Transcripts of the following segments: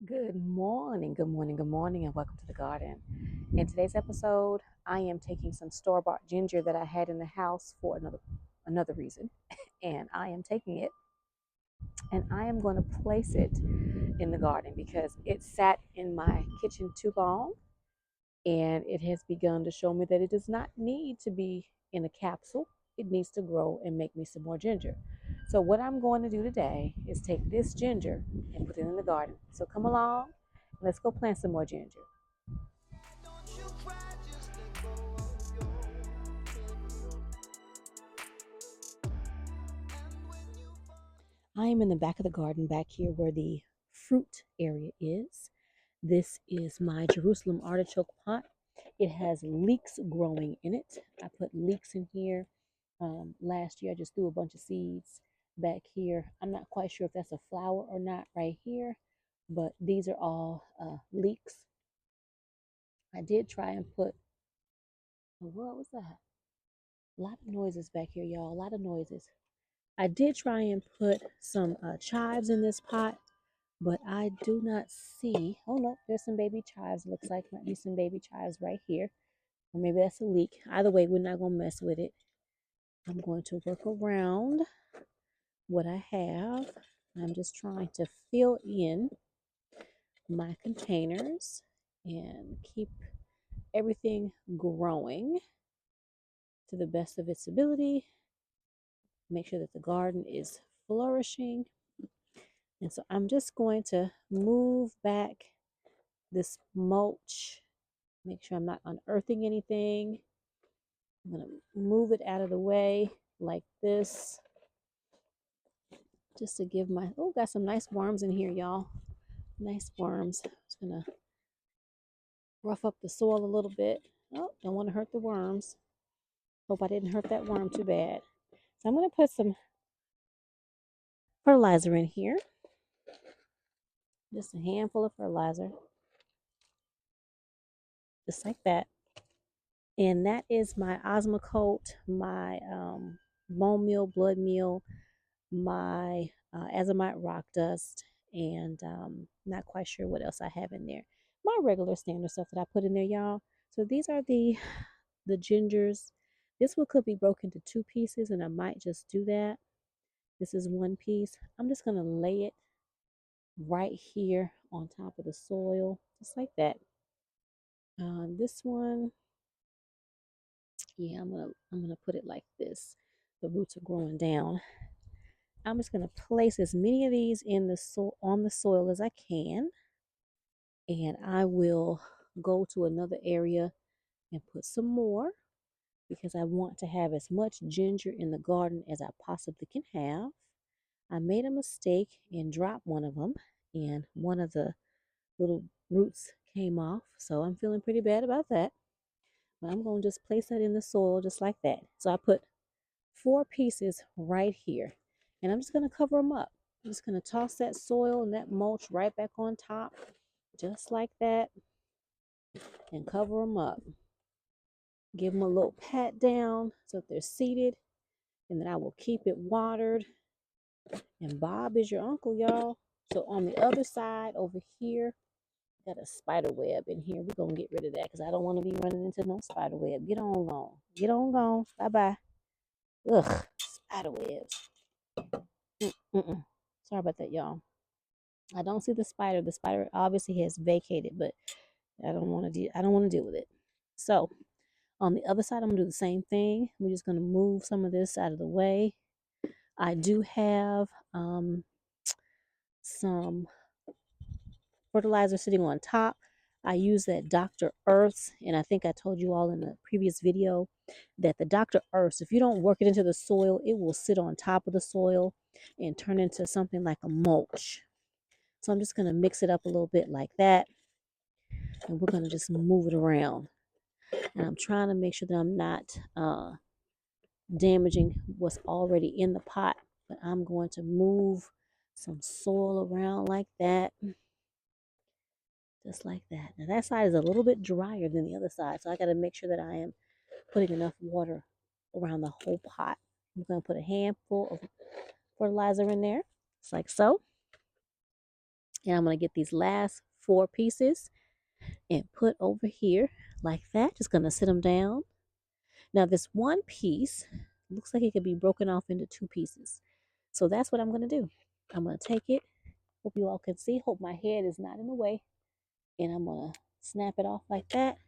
Good morning, good morning, good morning, and welcome to the garden. In today's episode, I am taking some store-bought ginger that I had in the house for another reason, and I am taking it and I am going to place it in the garden because it sat in my kitchen too long and it has begun to show me that it does not need to be in a capsule. It needs to grow and make me some more ginger. So what I'm going to do today is take this ginger and put it in the garden. So come along, let's go plant some more ginger. I am in the back of the garden back here where the fruit area is. This is my Jerusalem artichoke pot. It has leeks growing in it. I put leeks in here. Last year I just threw a bunch of seeds back here. I'm not quite sure if that's a flower or not right here, but these are all leeks. I did try and put, oh, what was that? A lot of noises back here, y'all. A lot of noises. I did try and put some chives in this pot, but I do not see. Oh no, there's some baby chives. Looks like might be some baby chives right here, or maybe that's a leek. Either way, we're not gonna mess with it. I'm going to work around what I have. I'm just trying to fill in my containers and keep everything growing to the best of its ability. Make sure that the garden is flourishing. And so I'm just going to move back this mulch, make sure I'm not unearthing anything. I'm going to move it out of the way like this, just to give my, oh, got some nice worms in here, y'all. Nice worms. Just going to rough up the soil a little bit. Oh, don't want to hurt the worms. Hope I didn't hurt that worm too bad. So I'm going to put some fertilizer in here, just a handful of fertilizer, just like that. And that is my Osmocote, my bone meal, blood meal, my azomite rock dust, and not quite sure what else I have in there. My regular standard stuff that I put in there, y'all. So these are the gingers. This one could be broken into two pieces, and I might just do that. This is one piece. I'm just gonna lay it right here on top of the soil, just like that. This one, yeah, I'm gonna put it like this. The roots are growing down. I'm just gonna place as many of these in the on the soil as I can, and I will go to another area and put some more because I want to have as much ginger in the garden as I possibly can have. I made a mistake and dropped one of them, and one of the little roots came off, so I'm feeling pretty bad about that. But I'm going to just place that in the soil just like that. So I put four pieces right here, and I'm just going to cover them up. I'm just going to toss that soil and that mulch right back on top, just like that, and cover them up. Give them a little pat down so that they're seated, and then I will keep it watered. And Bob is your uncle, y'all. So on the other side over here, got a spider web in here. We're going to get rid of that because I don't want to be running into no spider web. Get on gone. Get on gone. Bye-bye. Ugh, spider webs. Mm-mm. Sorry about that, y'all. I don't see the spider. The spider obviously has vacated, but I don't want to deal. I don't want to deal with it. So on the other side, I'm gonna do the same thing. We're just gonna move some of this out of the way. I do have some fertilizer sitting on top. I use that Dr. Earth's, and I think I told you all in the previous video that the Dr. Earth's, if you don't work it into the soil, it will sit on top of the soil and turn into something like a mulch. So I'm just going to mix it up a little bit like that, and we're going to just move it around. And I'm trying to make sure that I'm not damaging what's already in the pot, but I'm going to move some soil around like that, just like that. Now that side is a little bit drier than the other side, so I got to make sure that I am putting enough water around the whole pot. I'm going to put a handful of fertilizer in there, just like so. And I'm going to get these last 4 pieces and put over here like that. Just going to sit them down. Now this one piece looks like it could be broken off into 2 pieces. So that's what I'm going to do. I'm going to take it. Hope you all can see. Hope my head is not in the way. And I'm going to snap it off like that.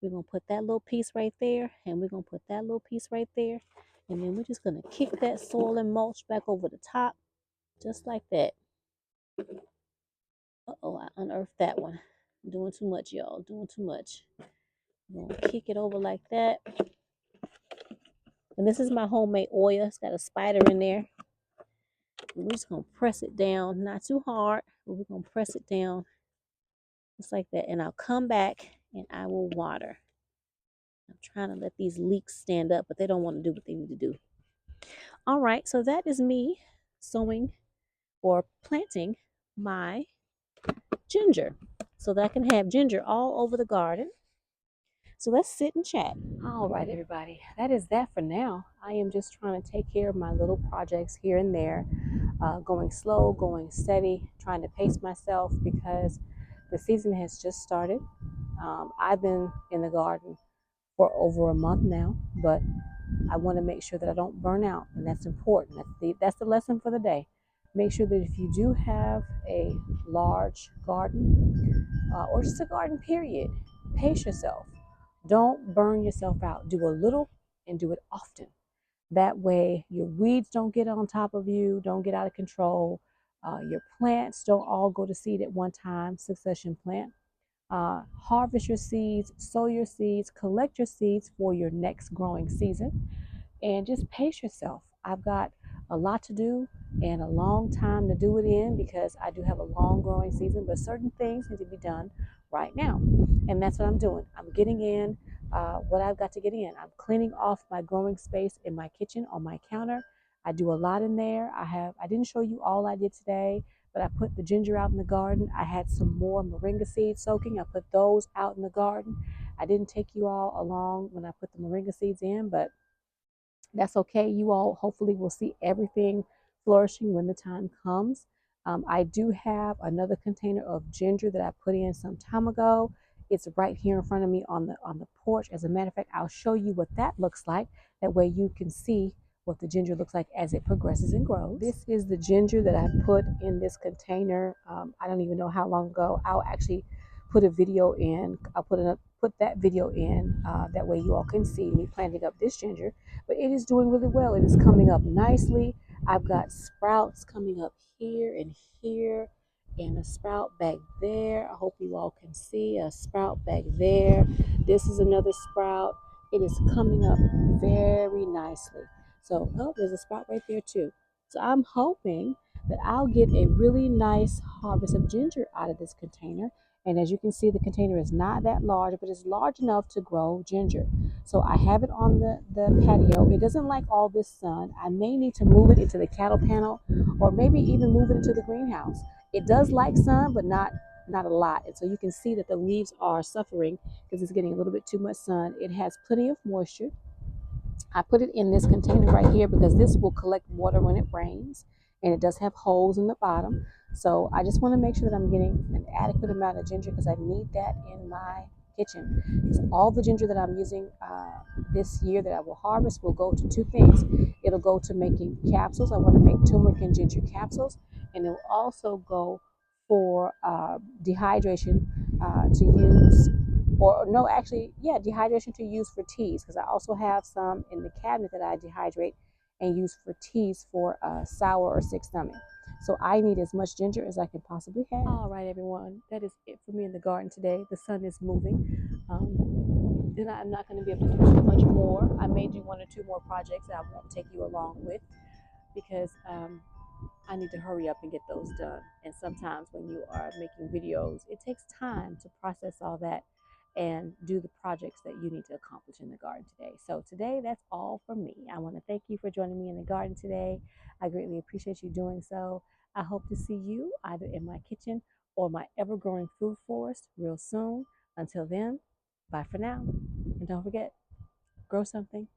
We're going to put that little piece right there. And we're going to put that little piece right there. And then we're just going to kick that soil and mulch back over the top. Just like that. Uh-oh, I unearthed that one. Doing too much, y'all. Doing too much. I'm going to kick it over like that. And this is my homemade oil. It's got a spider in there. We're just going to press it down. Not too hard, but we're going to press it down just like that. And I'll come back and I will water. I'm trying to let these leeks stand up, but they don't want to do what they need to do. All right, so that is me sowing or planting my ginger so that I can have ginger all over the garden. So let's sit and chat. All right, everybody, that is that for now. I am just trying to take care of my little projects here and there, going slow, going steady, trying to pace myself because the season has just started. I've been in the garden for over a month now, but I want to make sure that I don't burn out, and that's important. That's the lesson for the day. Make sure that if you do have a large garden or just a garden period, pace yourself. Don't burn yourself out. Do a little and do it often. That way your weeds don't get on top of you, don't get out of control. Your plants don't all go to seed at one time, succession plant. Harvest your seeds, sow your seeds, collect your seeds for your next growing season, and just pace yourself. I've got a lot to do and a long time to do it in because I do have a long growing season, but certain things need to be done right now. And that's what I'm doing. I'm getting in what I've got to get in. I'm cleaning off my growing space in my kitchen on my counter. I do a lot in there. I didn't show you all I did today, but I put the ginger out in the garden. I had some more moringa seeds soaking. I put those out in the garden. I didn't take you all along when I put the moringa seeds in, but that's okay. You all hopefully will see everything flourishing when the time comes. I do have another container of ginger that I put in some time ago. It's right here in front of me on the porch. As a matter of fact, I'll show you what that looks like. That way you can see what the ginger looks like as it progresses and grows. This is the ginger that I put in this container. I don't even know how long ago. I'll actually put a video in. I'll put that video in. That way you all can see me planting up this ginger. But it is doing really well. It is coming up nicely. I've got sprouts coming up here and here, and a sprout back there. I hope you all can see a sprout back there. This is another sprout. It is coming up very nicely. So, oh, there's a sprout right there too. So I'm hoping that I'll get a really nice harvest of ginger out of this container. And as you can see, the container is not that large, but it's large enough to grow ginger. So I have it on the patio. It doesn't like all this sun. I may need to move it into the cattle panel or maybe even move it into the greenhouse. It does like sun, but not a lot. And so you can see that the leaves are suffering because it's getting a little bit too much sun. It has plenty of moisture. I put it in this container right here because this will collect water when it rains, and it does have holes in the bottom. So I just want to make sure that I'm getting an adequate amount of ginger because I need that in my kitchen. Because all the ginger that I'm using this year that I will harvest will go to 2 things. It'll go to making capsules. I want to make turmeric and ginger capsules, and it will also go for dehydration to use, or no, actually, yeah, dehydration to use for teas, because I also have some in the cabinet that I dehydrate and use for teas for sour or sick stomach. So I need as much ginger as I can possibly have. All right, everyone, that is it for me in the garden today. The sun is moving. Then I'm not going to be able to do too much more. I may do 1 or 2 more projects that I won't take you along with because I need to hurry up and get those done. And sometimes when you are making videos, it takes time to process all that and do the projects that you need to accomplish in the garden today. So today, that's all from me. I want to thank you for joining me in the garden today. I greatly appreciate you doing so. I hope to see you either in my kitchen or my ever-growing food forest real soon. Until then, bye for now. And don't forget, grow something.